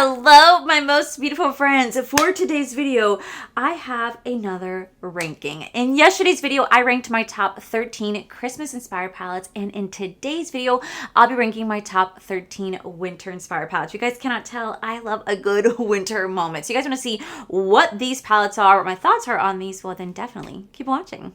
Hello, my most beautiful friends. For today's video, I have another ranking. In yesterday's video, I ranked my top 13 Christmas-inspired palettes, and in today's video, I'll be ranking my top 13 winter-inspired palettes. You guys cannot tell, I love a good winter moment. So you guys want to see what these palettes are, what my thoughts are on these, well then definitely keep watching.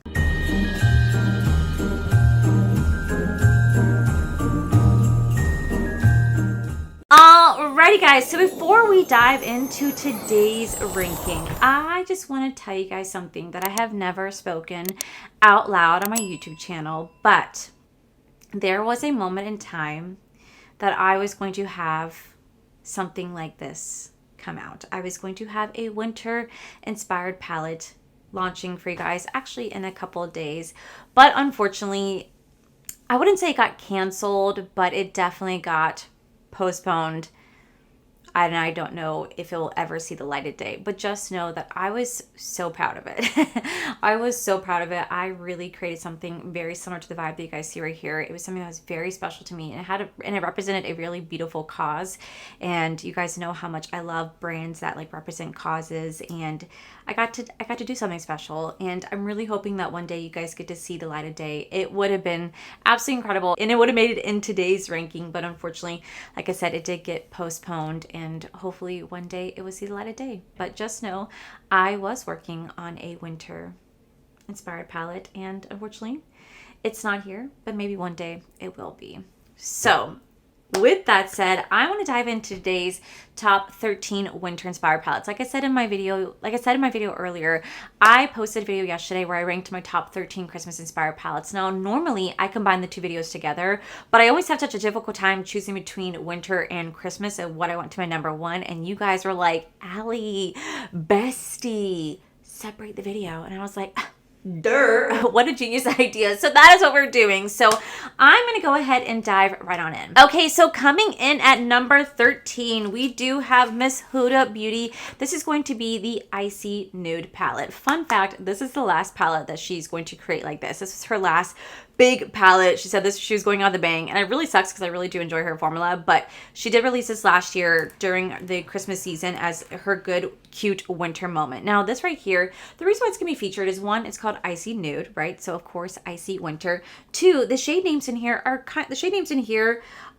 Alrighty guys, so before we dive into today's ranking, I just want to tell you guys something that I have never spoken out loud on my YouTube channel, but there was a moment in time that I was going to have something like this come out. I was going to have a winter inspired palette launching for you guys actually in a couple of days, but unfortunately, I wouldn't say it got canceled, but it definitely got postponed, and I don't know if it will ever see the light of day, but just know that I was so proud of it. I was so proud of it. I really created something very similar to the vibe that you guys see right here. It was something that was very special to me, and it represented a really beautiful cause. And you guys know how much I love brands that like represent causes, and I got to do something special, and I'm really hoping that one day you guys get to see the light of day. It would have been absolutely incredible, and it would have made it in today's ranking, but unfortunately, like I said, it did get postponed, and hopefully one day it will see the light of day. But just know I was working on a winter inspired palette, and unfortunately it's not here, but maybe one day it will be. So with that said, I want to dive into today's top 13 winter inspired palettes. Like I said in my video earlier, I posted a video yesterday where I ranked my top 13 Christmas inspired palettes. Now, normally I combine the two videos together, but I always have such a difficult time choosing between winter and Christmas and what I want to my number one. And you guys were like, Allie, bestie, separate the video. And I was like, Durr, what a genius idea. So that is what we're doing. So I'm going to go ahead and dive right on in. Okay, so coming in at number 13, we do have Miss Huda Beauty. This is going to be the Icy Nude palette. Fun fact, this is the last palette that she's going to create like this. This was her last big palette. She said she was going on the bang, and it really sucks because I really do enjoy her formula, but she did release this last year during the Christmas season as her good, cute winter moment. Now, this right here, the reason why it's going to be featured is one, it's called Icy Nude, right? So, of course, Icy Winter. Two, the shade names in here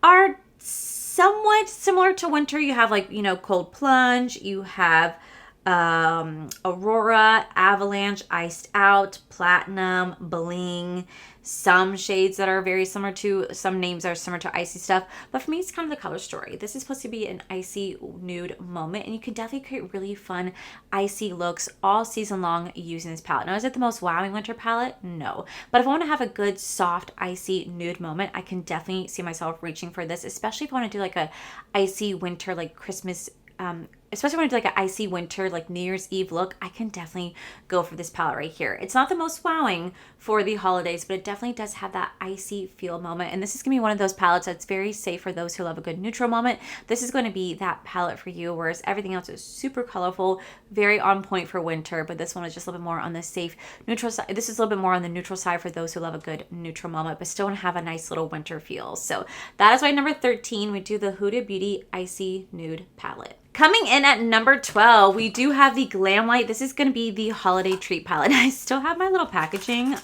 are somewhat similar to winter. You have like, Cold Plunge, you have Aurora, Avalanche, Iced Out, Platinum, Bling, some shades that are very similar to, some names are similar to icy stuff, but for me it's kind of the color story. This is supposed to be an icy nude moment, and you can definitely create really fun icy looks all season long using this palette. Now, is it the most wowing winter palette? No, but if I want to have a good soft icy nude moment, I can definitely see myself reaching for this, especially if I want to do like a icy winter like Christmas, especially when I do like an icy winter, like New Year's Eve look, I can definitely go for this palette right here. It's not the most wowing for the holidays, but it definitely does have that icy feel moment. And this is gonna be one of those palettes that's very safe for those who love a good neutral moment. This is going to be that palette for you, whereas everything else is super colorful, very on point for winter, but this one is just a little bit more on the safe neutral side. This is a little bit more on the neutral side for those who love a good neutral moment, but still want to have a nice little winter feel. So that is why number 13, we do the Huda Beauty Icy Nude palette. Coming in at number 12, we do have the Glam Light. This is going to be the Holiday Treat palette. I still have my little packaging.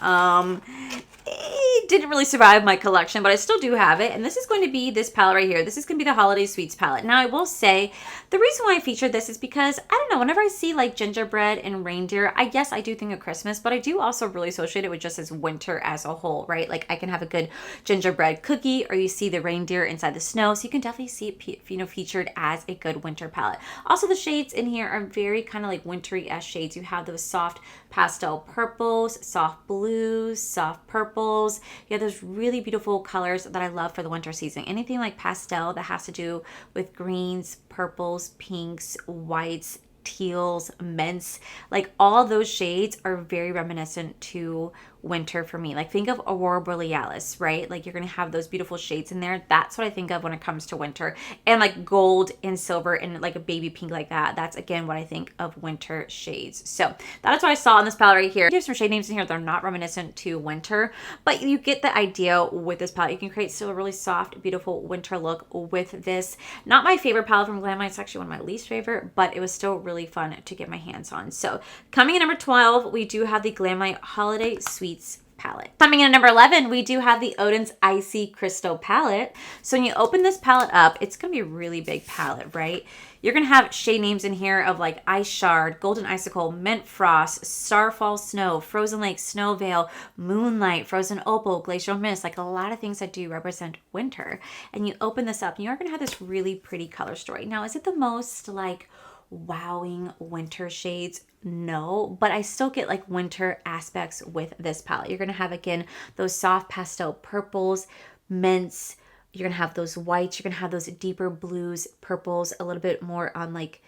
It didn't really survive my collection, but I still do have it. And this is going to be this palette right here. This is going to be the Holiday Sweets palette. Now, I will say the reason why I featured this is because, I don't know, whenever I see like gingerbread and reindeer, I guess I do think of Christmas, but I do also really associate it with just as winter as a whole, right? Like I can have a good gingerbread cookie, or you see the reindeer inside the snow. So you can definitely see it, featured as a good winter palette. Also, the shades in here are very kind of like wintry-esque shades. You have those soft pastel purples, soft blues, soft purples. You have those really beautiful colors that I love for the winter season. Anything like pastel that has to do with greens, purples, pinks, whites, teals, mints, like all those shades are very reminiscent to winter for me. Like think of Aurora Borealis, right? Like you're going to have those beautiful shades in there. That's what I think of when it comes to winter. And like gold and silver and like a baby pink like that. That's again what I think of winter shades. So that's what I saw in this palette right here. There's some shade names in here that are not reminiscent to winter, but you get the idea with this palette. You can create still a really soft, beautiful winter look with this. Not my favorite palette from Glam. It's actually one of my least favorite, but it was still really fun to get my hands on. So coming in number 12, we do have the Glamlite Holiday Sweets palette. Coming in at number 11, we do have the Odin's Icy Crystal palette. So when you open this palette up, it's going to be a really big palette, right? You're going to have shade names in here of like Ice Shard, Golden Icicle, Mint Frost, Starfall Snow, Frozen Lake, Snow Veil, Moonlight, Frozen Opal, Glacial Mist, like a lot of things that do represent winter. And you open this up and you're going to have this really pretty color story. Now, is it the most like wowing winter shades? No, but I still get like winter aspects with this palette. You're going to have, again, those soft pastel purples, mints. You're going to have those whites. You're going to have those deeper blues, purples, a little bit more on like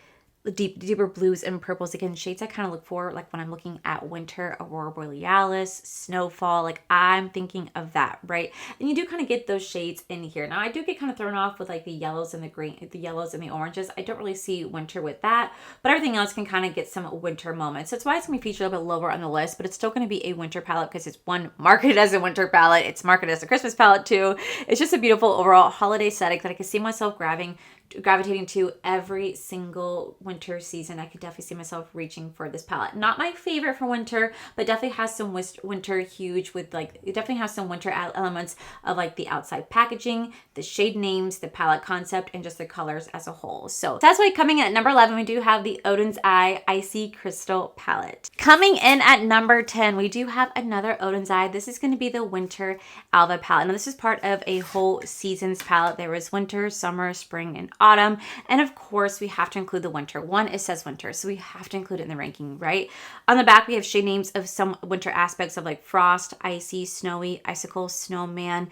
the deeper blues and purples. Again, shades I kind of look for like when I'm looking at winter, Aurora Borealis, snowfall, like I'm thinking of that, right? And you do kind of get those shades in here. Now I do get kind of thrown off with like the yellows and the green, the yellows and the oranges. I don't really see winter with that, but everything else can kind of get some winter moments. So that's why it's going to be featured a little bit lower on the list, but it's still going to be a winter palette because it's one marketed as a winter palette. It's marketed as a Christmas palette too. It's just a beautiful overall holiday aesthetic that I can see myself gravitating to every single winter season. I could definitely see myself reaching for this palette. Not my favorite for winter, but definitely has some winter huge with like, it definitely has some winter elements of like the outside packaging, the shade names, the palette concept, and just the colors as a whole. So that's why coming in at number 11, we do have the Odin's Eye Icy Crystal palette. Coming in at number 10, we do have another Odin's Eye. This is going to be the Winter Alva palette. Now this is part of a whole seasons palette. There was winter, summer, spring, and autumn. And of course, we have to include the winter. One, it says winter, so we have to include it in the ranking, right? On the back, we have shade names of some winter aspects of like frost, icy, snowy, icicle, snowman,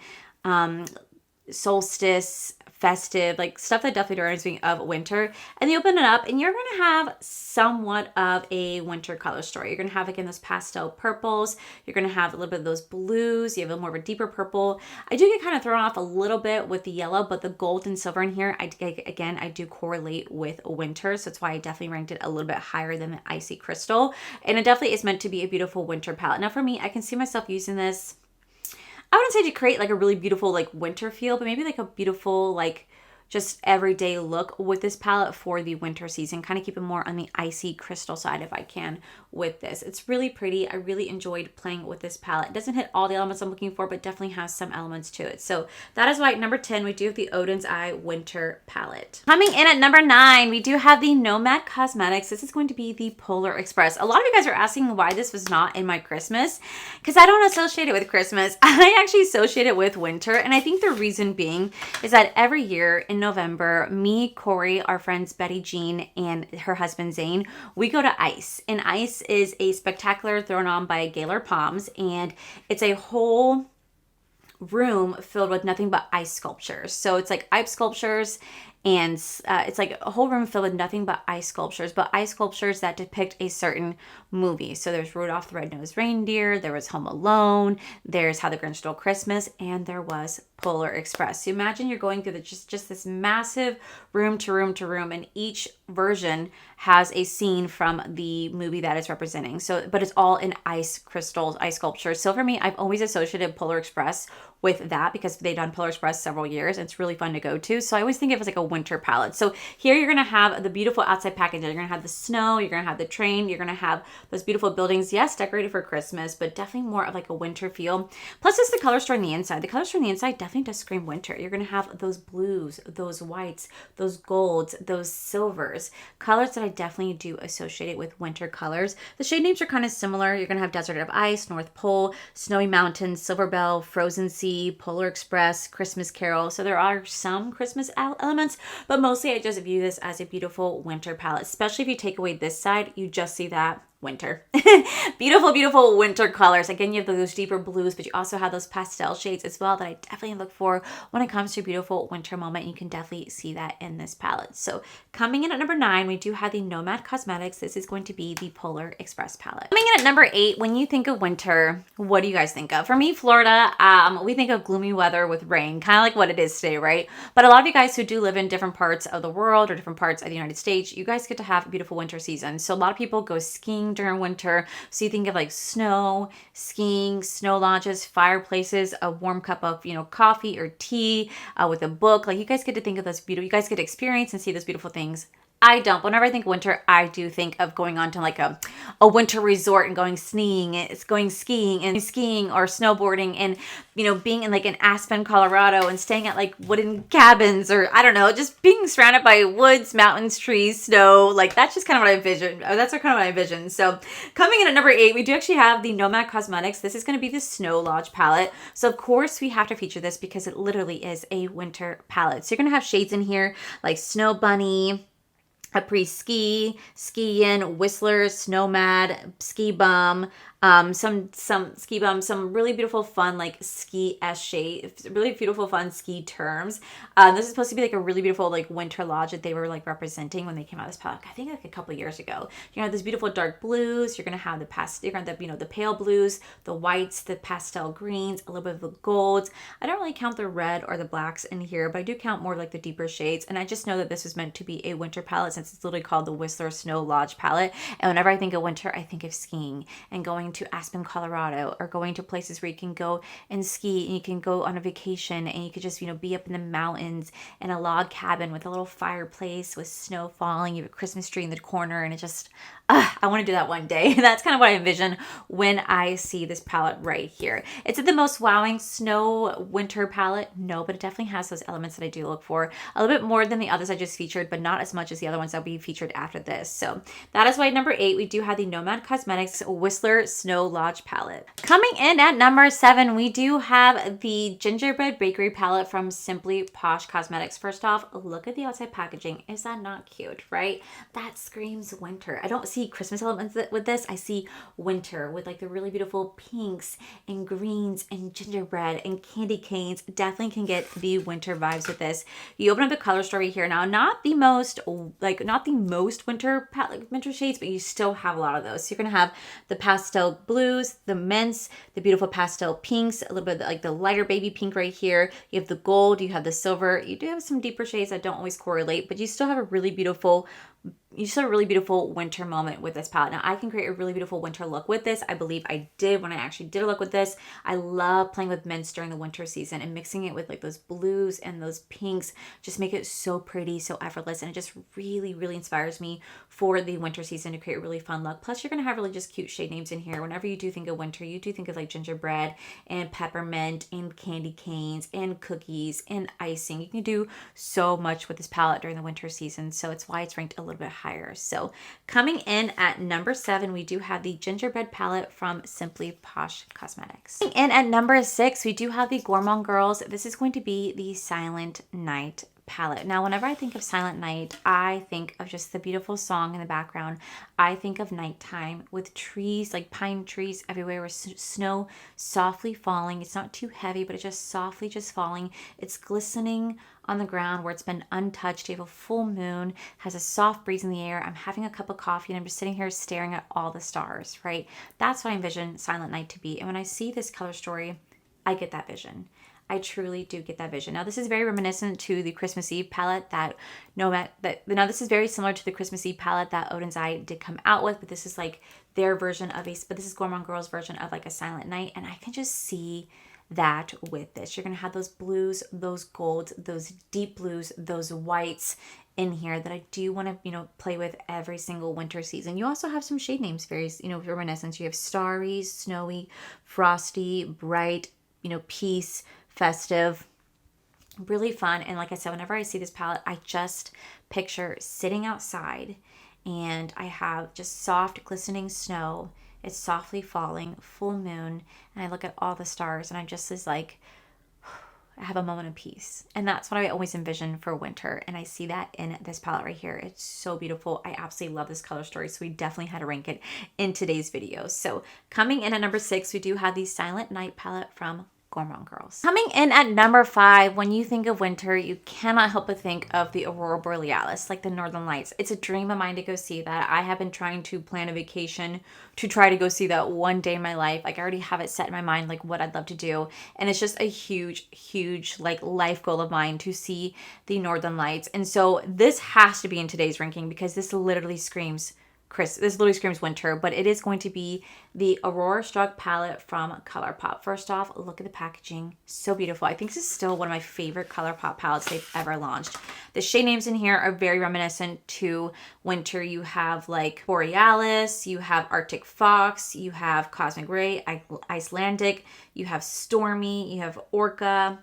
solstice, festive, like stuff that definitely reminds me of winter. And you open it up and you're going to have somewhat of a winter color story. You're going to have, again, those pastel purples. You're going to have a little bit of those blues. You have a more of a deeper purple. I do get kind of thrown off a little bit with the yellow, but the gold and silver in here, I do correlate with winter. So that's why I definitely ranked it a little bit higher than the Icy Crystal. And it definitely is meant to be a beautiful winter palette. Now for me, I can see myself using this, I wouldn't say to create like a really beautiful like winter feel, but maybe like a beautiful like just everyday look with this palette for the winter season. Kind of keep it more on the Icy Crystal side if I can with this. It's really pretty. I really enjoyed playing with this palette. It doesn't hit all the elements I'm looking for, but definitely has some elements to it. So that is why at number 10, we do have the Odin's Eye Winter palette. Coming in at number 9, we do have the Nomad Cosmetics. This is going to be the Polar Express. A lot of you guys are asking why this was not in my Christmas, because I don't associate it with Christmas. I actually associate it with winter. And I think the reason being is that every year in November, me, Corey, our friends Betty Jean, and her husband Zane, we go to ICE. And ICE is a spectacular thrown on by Gaylor Palms, and it's a whole room filled with nothing but ice sculptures. So it's like ice sculptures, and it's like a whole room filled with nothing but ice sculptures, but ice sculptures that depict a certain movie. So there's Rudolph the Red-Nosed Reindeer, there was Home Alone, there's How the Grinch Stole Christmas, and there was Polar Express. So imagine you're going through just this massive room to room to room, and each version has a scene from the movie that it's representing. So, but it's all in ice crystals, ice sculptures. So for me, I've always associated Polar Express with that because they've done Polar Express several years. And it's really fun to go to. So I always think of it as like a winter palette. So here you're going to have the beautiful outside packaging. You're going to have the snow, you're going to have the train, you're going to have those beautiful buildings. Yes, decorated for Christmas, but definitely more of like a winter feel. Plus it's the color story on the inside. The color story on the inside definitely does scream winter. You're going to have those blues, those whites, those golds, those silvers, colors that I definitely do associate it with winter colors. The shade names are kind of similar. You're going to have Desert of Ice, North Pole, Snowy Mountains, Silver Bell, Frozen Sea, Polar Express, Christmas Carol. So there are some Christmas elements, but mostly I just view this as a beautiful winter palette, especially if you take away this side, you just see that winter. Beautiful, beautiful winter colors. Again, you have those deeper blues, but you also have those pastel shades as well that I definitely look for when it comes to a beautiful winter moment. You can definitely see that in this palette. So coming in at number 9, we do have the Nomad Cosmetics. This is going to be the Polar Express palette. Coming in at number 8, when you think of winter, what do you guys think of? For me, Florida, we think of gloomy weather with rain, kind of like what it is today, right? But a lot of you guys who do live in different parts of the world or different parts of the United States, you guys get to have a beautiful winter season. So a lot of people go skiing during winter. So you think of like snow, skiing, snow lodges, fireplaces, a warm cup of, coffee or tea with a book. Like you guys get to think of this beautiful, you guys get to experience and see those beautiful things. I don't. Whenever I think winter, I do think of going on to like a winter resort and going skiing or snowboarding and, being in like in Aspen, Colorado and staying at like wooden cabins or I don't know, just being surrounded by woods, mountains, trees, snow. Like that's just kind of what I envision. That's kind of what I envision. So coming in at number 8, we do actually have the Nomad Cosmetics. This is going to be the Snow Lodge palette. So of course we have to feature this because it literally is a winter palette. So you're going to have shades in here like Snow Bunny, Après-ski, Ski-In, Whistler, Snowmad, Ski Bum, some ski bum, some really beautiful fun like ski-esque shades, really beautiful fun ski terms. This is supposed to be like a really beautiful like winter lodge that they were like representing when they came out with this palette. I think like a couple of years ago. You know, this beautiful dark blues. You're gonna have the the pale blues, the whites, the pastel greens, a little bit of the golds. I don't really count the red or the blacks in here, but I do count more like the deeper shades. And I just know that this was meant to be a winter palette since it's literally called the Whistler Snow Lodge palette. And whenever I think of winter, I think of skiing and going to Aspen, Colorado, or going to places where you can go and ski and you can go on a vacation and you could just, be up in the mountains in a log cabin with a little fireplace with snow falling. You have a Christmas tree in the corner and it just, I want to do that one day. That's kind of what I envision when I see this palette right here. Is it the most wowing snow winter palette? No, but it definitely has those elements that I do look for. A little bit more than the others I just featured, but not as much as the other ones that will be featured after this. So that is why at number 8, we do have the Nomad Cosmetics Whistler Snow Lodge palette. Coming in at number 7, we do have the Gingerbread Bakery palette from Simply Posh Cosmetics. First off, look at the outside packaging. Is that not cute, right? That screams winter. I don't see Christmas elements with this. I see winter with like the really beautiful pinks and greens and gingerbread and candy canes. Definitely can get the winter vibes with this. You open up the color story here now. Not the most winter shades, but you still have a lot of those. So you're gonna have the pastel blues, the mints, the beautiful pastel pinks, a little bit like the lighter baby pink right here. You have the gold, you have the silver. You do have some deeper shades that don't always correlate, but you still have a really beautiful winter moment with this palette. Now, I can create a really beautiful winter look with this. I believe I did when I actually did a look with this. I love playing with mints during the winter season and mixing it with like those blues and those pinks. Just make it so pretty, so effortless, and it just really, really inspires me for the winter season to create a really fun look. Plus, you're going to have really just cute shade names in here. Whenever you do think of winter, you do think of like gingerbread and peppermint and candy canes and cookies and icing. You can do so much with this palette during the winter season, so it's why it's ranked a little bit higher. So coming in at number 7, we do have the Gingerbread palette from Simply Posh Cosmetics. And at number 6, we do have the Gourmand Girls. This is going to be the Silent Night palette. Now, whenever I think of Silent Night, I think of just the beautiful song in the background. I think of nighttime with trees, like pine trees everywhere with snow softly falling. It's not too heavy, but it's just softly just falling. It's glistening on the ground where it's been untouched. You have a full moon, has a soft breeze in the air. I'm having a cup of coffee and I'm just sitting here staring at all the stars, right? That's what I envision Silent Night to be. And when I see this color story, I get that vision. I truly do get that vision. Now, this is very reminiscent to the Christmas Eve palette this is very similar to the Christmas Eve palette that Odin's Eye did come out with, but this is like their version of this is Gourmand Girls' version of like a Silent Night, and I can just see that with this. You're going to have those blues, those golds, those deep blues, those whites in here that I do want to, play with every single winter season. You also have some shade names, very, reminiscent. You have starry, snowy, frosty, bright, peace, festive, really fun. And like I said, whenever I see this palette, I just picture sitting outside and I have just soft glistening snow. It's softly falling, full moon, and I look at all the stars and I'm just like, have a moment of peace. And that's what I always envision for winter. And I see that in this palette right here. It's so beautiful. I absolutely love this color story. So we definitely had to rank it in today's video. So coming in at number 6, we do have the Silent Night palette from Gourmand Girls. Coming in at number 5, when you think of winter, you cannot help but think of the Aurora Borealis, like the Northern Lights. It's a dream of mine to go see that. I have been trying to plan a vacation to try to go see that one day in my life. Like I already have it set in my mind, like what I'd love to do. And it's just a huge, huge like life goal of mine to see the Northern Lights. And so this has to be in today's ranking because this literally screams this literally screams winter, but it is going to be the Aurora Struck palette from ColourPop. First off, look at the packaging. So beautiful. I think this is still one of my favorite ColourPop palettes they've ever launched. The shade names in here are very reminiscent to winter. You have like Borealis, you have Arctic Fox, you have Cosmic Ray, Icelandic, you have Stormy, you have Orca,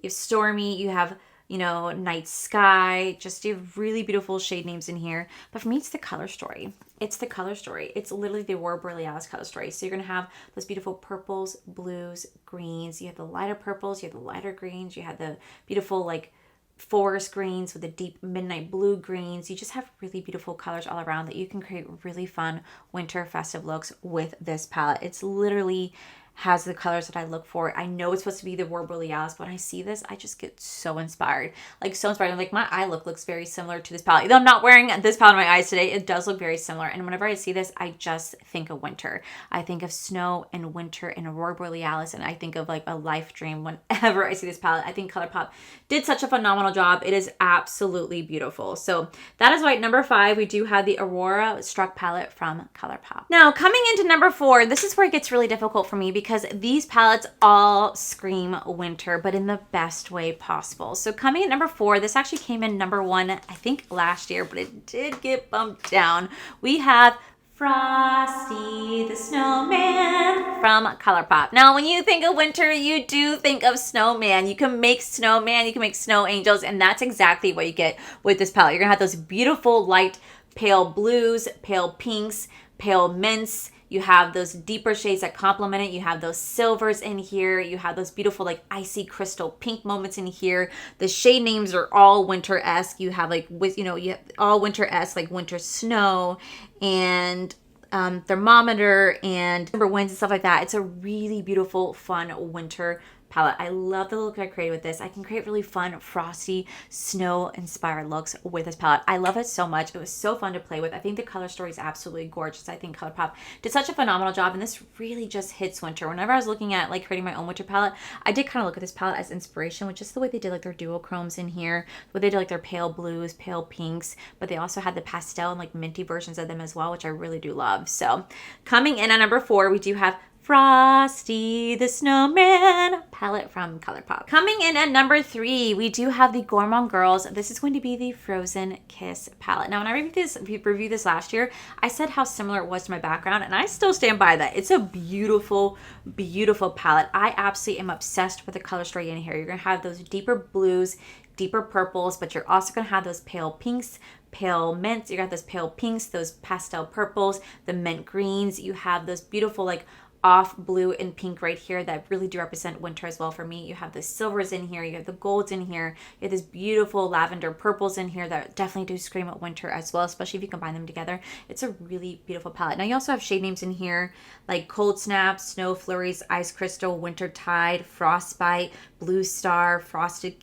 you have Stormy, you have Night Sky, just you have really beautiful shade names in here. But for me, it's the color story. It's the color story. It's literally the Aurora Borealis color story. So you're going to have those beautiful purples, blues, greens. You have the lighter purples, you have the lighter greens, you have the beautiful like forest greens with the deep midnight blue greens. You just have really beautiful colors all around that you can create really fun winter festive looks with this palette. It's literally has the colors that I look for. I know it's supposed to be the Aurora Borealis, but when I see this, I just get so inspired. Like so inspired. Like my eye look looks very similar to this palette. Though I'm not wearing this palette in my eyes today, it does look very similar. And whenever I see this, I just think of winter. I think of snow and winter and Aurora Borealis, and I think of like a life dream whenever I see this palette. I think ColourPop did such a phenomenal job. It is absolutely beautiful. So that is why at number 5, we do have the Aurora Struck palette from ColourPop. Now coming into number 4, this is where it gets really difficult for me because these palettes all scream winter, but in the best way possible. So coming in number 4, this actually came in number 1, I think last year, but it did get bumped down. We have Frosty the Snowman from ColourPop. Now, when you think of winter, you do think of snowman. You can make snowman, you can make snow angels, and that's exactly what you get with this palette. You're gonna have those beautiful light pale blues, pale pinks, pale mints. You have those deeper shades that complement it. You have those silvers in here. You have those beautiful like icy crystal pink moments in here. The shade names are all winter-esque. You have like with you have all winter-esque, like winter snow and thermometer and winds and stuff like that. It's a really beautiful, fun winter palette. I love the look I created with this. I can create really fun, frosty, snow-inspired looks with this palette. I love it so much. It was so fun to play with. I think the color story is absolutely gorgeous. I think ColourPop did such a phenomenal job, and this really just hits winter. Whenever I was looking at like creating my own winter palette, I did kind of look at this palette as inspiration with just the way they did like their duochromes in here, the way they did like their pale blues, pale pinks, but they also had the pastel and like minty versions of them as well, which I really do love. So coming in at number 4, we do have Frosty the Snowman palette from ColourPop. Coming in at number 3, we do have the Gourmand Girls. This is going to be the Frozen Kiss palette. Now, when I reviewed this last year, I said how similar it was to my background, and I still stand by that. It's a beautiful, beautiful palette. I absolutely am obsessed with the color story in here. You're going to have those deeper blues, deeper purples, but you're also going to have those pale pinks, pale mints. You got those pale pinks, those pastel purples, the mint greens. You have those beautiful like off blue and pink right here that really do represent winter as well for me. You have the silvers in here, you have the golds in here, you have this beautiful lavender purples in here that definitely do scream at winter as well, especially if you combine them together. It's a really beautiful palette. Now you also have shade names in here like Cold Snap, Snow Flurries, Ice Crystal, Winter Tide, Frostbite, Blue Star, Frosted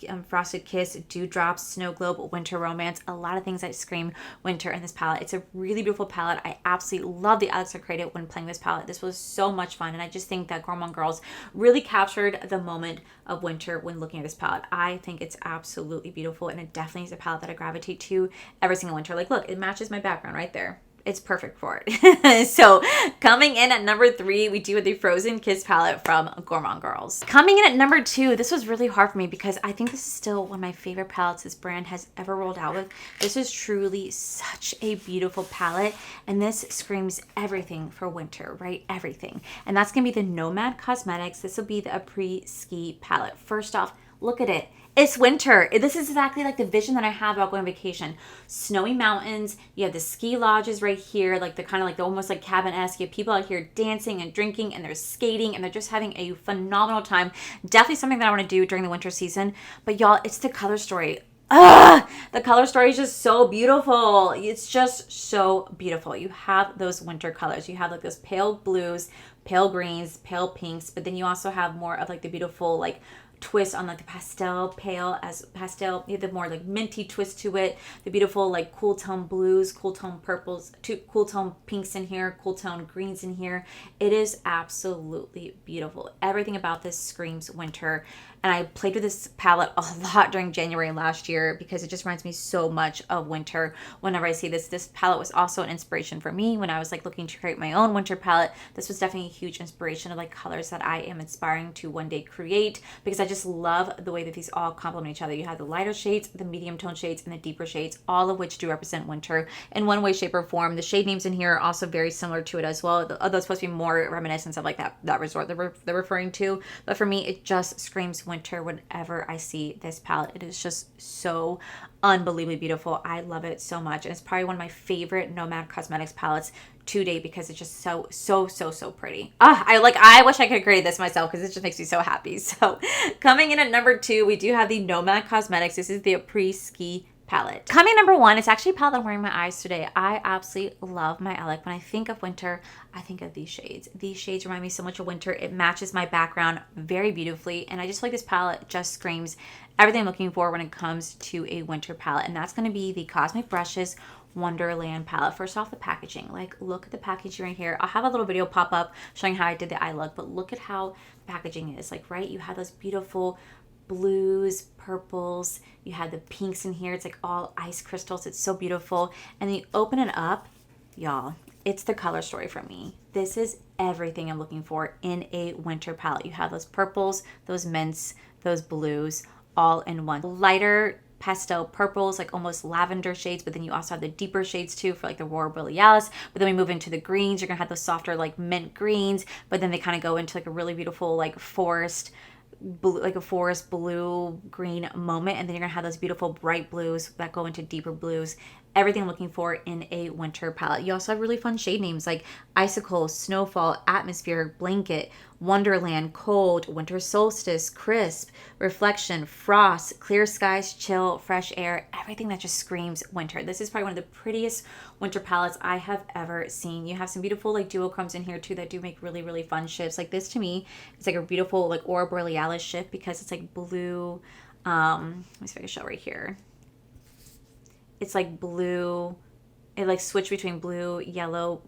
Kiss, Dewdrops, Snow Globe, Winter Romance. A lot of things that scream winter in this palette. It's a really beautiful palette. I absolutely love the outlooks I created when playing this palette. This was so much fun, and I just think that Gourmand Girls really captured the moment of winter when looking at this palette. I think it's absolutely beautiful, and it definitely is a palette that I gravitate to every single winter. Like, look, it matches my background right there. It's perfect for it. So coming in at number 3, we do the Frozen Kiss palette from Gourmand Girls. Coming in at number 2, this was really hard for me because I think this is still one of my favorite palettes this brand has ever rolled out with. This is truly such a beautiful palette, and this screams everything for winter, right? Everything. And that's gonna be the Nomad Cosmetics. This will be the Après Ski palette. First off, look at it. It's winter. This is exactly like the vision that I have about going on vacation. Snowy mountains. You have the ski lodges right here, like the kind of like the almost like cabin-esque. You have people out here dancing and drinking, and they're skating, and they're just having a phenomenal time. Definitely something that I want to do during the winter season. But y'all, it's the color story. The color story is just so beautiful. It's just so beautiful. You have those winter colors. You have like those pale blues, pale greens, pale pinks, but then you also have more of like the beautiful like twist on like the pastel pale as pastel, you have the more like minty twist to it, the beautiful like cool tone blues, cool tone purples, cool tone pinks in here, cool tone greens in here. It is absolutely beautiful. Everything about this screams winter. And I played with this palette a lot during January last year because it just reminds me so much of winter whenever I see this. This palette was also an inspiration for me when I was like looking to create my own winter palette. This was definitely a huge inspiration of like colors that I am inspiring to one day create, because I just love the way that these all complement each other. You have the lighter shades, the medium tone shades, and the deeper shades, all of which do represent winter in one way, shape, or form. The shade names in here are also very similar to it as well, although it's supposed to be more reminiscent of like that resort they're referring to. But for me, it just screams winter whenever I see this palette. It is just so unbelievably beautiful. I love it so much, and it's probably one of my favorite Nomad Cosmetics palettes to date because it's just so pretty. I wish I could have created this myself because it just makes me so happy. So coming in at number 2, we do have the Nomad Cosmetics. This is the Après-Ski palette. Coming number 1, it's actually a palette that I'm wearing my eyes today. I absolutely love my Alec. When I think of winter, I think of these shades. These shades remind me so much of winter. It matches my background very beautifully, and I just feel like this palette just screams everything I'm looking for when it comes to a winter palette, and that's going to be the Cosmic Brushes Wonderland palette. First off, the packaging. Like, look at the packaging right here. I'll have a little video pop up showing how I did the eye look, but look at how the packaging is. Like, right, you have those beautiful blues, purples, you have the pinks in here. It's like all ice crystals. It's so beautiful. And then you open it up, y'all, it's the color story for me. This is everything I'm looking for in a winter palette. You have those purples, those mints, those blues, all in one. Lighter pastel purples, like almost lavender shades, but then you also have the deeper shades too for like the Aurora Borealis. But then we move into the greens. You're gonna have those softer like mint greens, but then they kind of go into like a really beautiful like forest blue, like a forest blue green moment, and then you're gonna have those beautiful bright blues that go into deeper blues. Everything I'm looking for in a winter palette. You also have really fun shade names like Icicle, Snowfall, Atmosphere, Blanket, Wonderland, Cold, Winter Solstice, Crisp, Reflection, Frost, Clear Skies, Chill, Fresh Air. Everything that just screams winter. This is probably one of the prettiest winter palettes I have ever seen. You have some beautiful like duochromes in here too that do make really fun shifts. Like this to me, it's like a beautiful like Aurora Borealis shift because it's like blue. Let me see if I can show right here. It's like blue. It like switched between blue, yellow,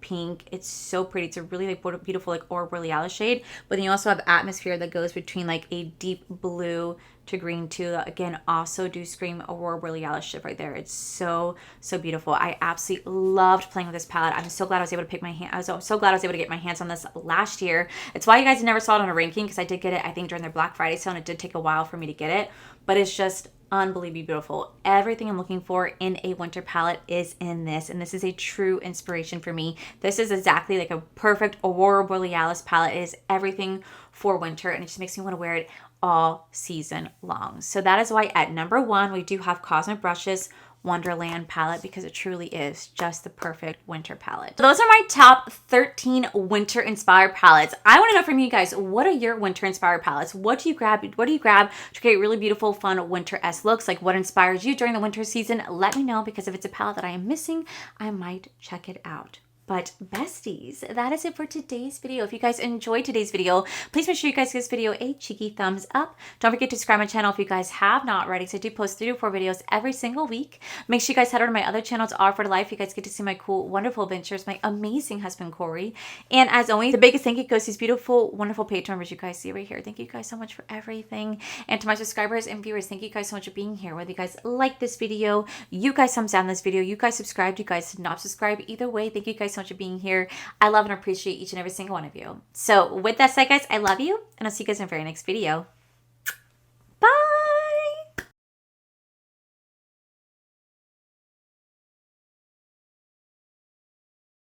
pink. It's so pretty. It's a really like beautiful like Aurora Borealis shade. But then you also have Atmosphere that goes between like a deep blue to green too. That again also do scream Aurora Borealis shift right there. It's so beautiful. I absolutely loved playing with this palette. I'm so glad I was able to pick my hand. I was so glad I was able to get my hands on this last year. It's why you guys never saw it on a ranking, because I did get it I think during their Black Friday sale, and it did take a while for me to get it. But it's just unbelievably beautiful. Everything I'm looking for in a winter palette is in this, and this is a true inspiration for me. This is exactly like a perfect Aurora Borealis palette. It is everything for winter, and it just makes me want to wear it all season long. So that is why at number 1 we do have Cosmic Brushes Wonderland palette, because it truly is just the perfect winter palette. So those are my top 13 winter inspired palettes. I want to know from you guys, what are your winter inspired palettes? What do you grab to create really beautiful, fun winter-esque looks? Like, what inspires you during the winter season? Let me know, because if it's a palette that I am missing, I might check it out. But besties, that is it for today's video. If you guys enjoyed today's video, please make sure you guys give this video a cheeky thumbs up. Don't forget to subscribe to my channel if you guys have not already, because I do post 3 to 4 videos every single week. Make sure you guys head over to my other channels, All for Life. You guys get to see my cool, wonderful adventures, my amazing husband, Corey. And as always, the biggest thank you goes to these beautiful, wonderful Patreon members you guys see right here. Thank you guys so much for everything. And to my subscribers and viewers, thank you guys so much for being here. Whether you guys like this video, you guys thumbs down this video, you guys subscribed, you guys did not subscribe, either way, thank you guys so much for being here. I love and appreciate each and every single one of you. So with that said, guys, I love you, and I'll see you guys in the very next video.